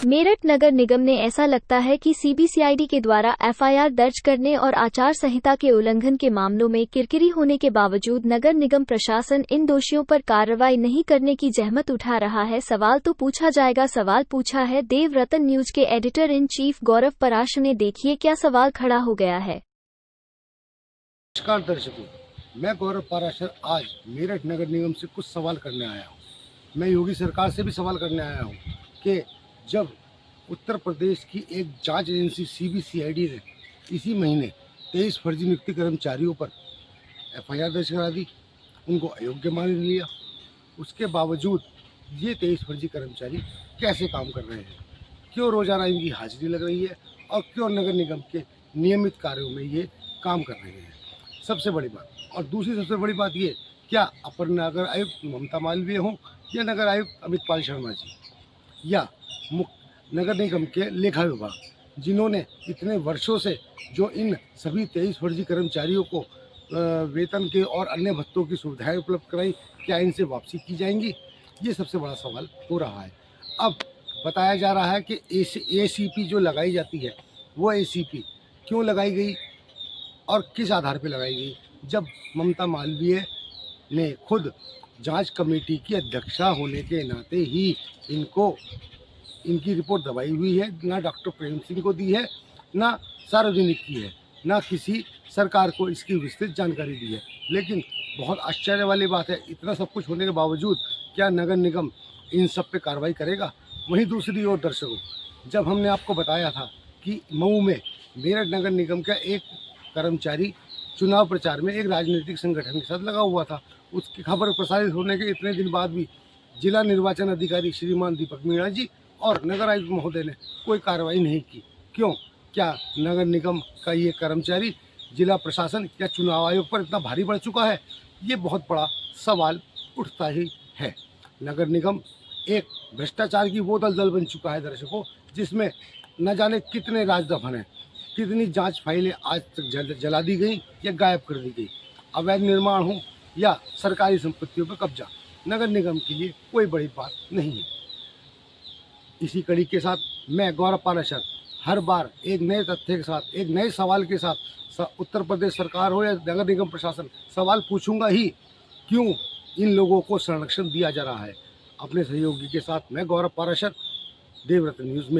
मेरठ नगर निगम ने ऐसा लगता है कि सीबीसीआईडी के द्वारा एफआईआर दर्ज करने और आचार संहिता के उल्लंघन के मामलों में किरकिरी होने के बावजूद नगर निगम प्रशासन इन दोषियों पर कार्रवाई नहीं करने की जहमत उठा रहा है। सवाल तो पूछा जाएगा। सवाल पूछा है देवरतन न्यूज के एडिटर इन चीफ गौरव पराशर ने। देखिए क्या सवाल खड़ा हो गया है। नमस्कार दर्शकों, मैं गौरव पराशर आज मेरठ नगर निगम से कुछ सवाल करने आया हूँ। मैं योगी सरकार से भी सवाल करने आया हूँ कि जब उत्तर प्रदेश की एक जांच एजेंसी सीबीसीआईडी ने इसी महीने 23 फर्जी नियुक्ति कर्मचारियों पर एफआईआर दर्ज करा दी, उनको अयोग्य मान लिया, उसके बावजूद ये 23 फर्जी कर्मचारी कैसे काम कर रहे हैं, क्यों रोजाना इनकी हाजिरी लग रही है और क्यों नगर निगम के नियमित कार्यों में ये काम कर रहे हैं, सबसे बड़ी बात। और दूसरी सबसे बड़ी बात ये, क्या अपर नगर आयुक्त ममता मालवीय हों या नगर आयुक्त अमित पाल शर्मा जी या नगर निगम के लेखा विभाग, जिन्होंने इतने वर्षों से जो इन सभी 23 फर्जी कर्मचारियों को वेतन के और अन्य भत्तों की सुविधाएं उपलब्ध कराई, क्या इनसे वापसी की जाएंगी? ये सबसे बड़ा सवाल हो रहा है। अब बताया जा रहा है कि एसीपी जो लगाई जाती है वो एसीपी क्यों लगाई गई और किस आधार पर लगाई गई, जब ममता मालवीय ने खुद जांच कमेटी की अध्यक्षा होने के नाते ही इनकी रिपोर्ट दबाई हुई है, ना डॉक्टर प्रेम सिंह को दी है, ना सार्वजनिक की है, ना किसी सरकार को इसकी विस्तृत जानकारी दी है। लेकिन बहुत आश्चर्य वाली बात है, इतना सब कुछ होने के बावजूद क्या नगर निगम इन सब पे कार्रवाई करेगा? वहीं दूसरी ओर दर्शकों, जब हमने आपको बताया था कि मऊ में मेरठ नगर निगम का एक कर्मचारी चुनाव प्रचार में एक राजनीतिक संगठन के साथ लगा हुआ था, उसकी खबर प्रसारित होने के इतने दिन बाद भी जिला निर्वाचन अधिकारी श्रीमान दीपक मीणा जी और नगर आयुक्त महोदय ने कोई कार्रवाई नहीं की। क्यों? क्या नगर निगम का ये कर्मचारी जिला प्रशासन या चुनाव आयोग पर इतना भारी पड़ चुका है? ये बहुत बड़ा सवाल उठता ही है। नगर निगम एक भ्रष्टाचार की वो दलदल बन चुका है दर्शकों, जिसमें न जाने कितने राजदफन हैं, कितनी जांच फाइलें आज तक जला दी गई या गायब कर दी गई। अवैध निर्माण हो या सरकारी संपत्तियों पर कब्जा, नगर निगम के लिए कोई बड़ी बात नहीं है। इसी कड़ी के साथ मैं गौरव पराशर हर बार एक नए तथ्य के साथ, एक नए सवाल के साथ उत्तर प्रदेश सरकार हो या नगर निगम प्रशासन, सवाल पूछूंगा ही, क्यों इन लोगों को संरक्षण दिया जा रहा है। अपने सहयोगी के साथ मैं गौरव पराशर, देवरतन न्यूज़ में।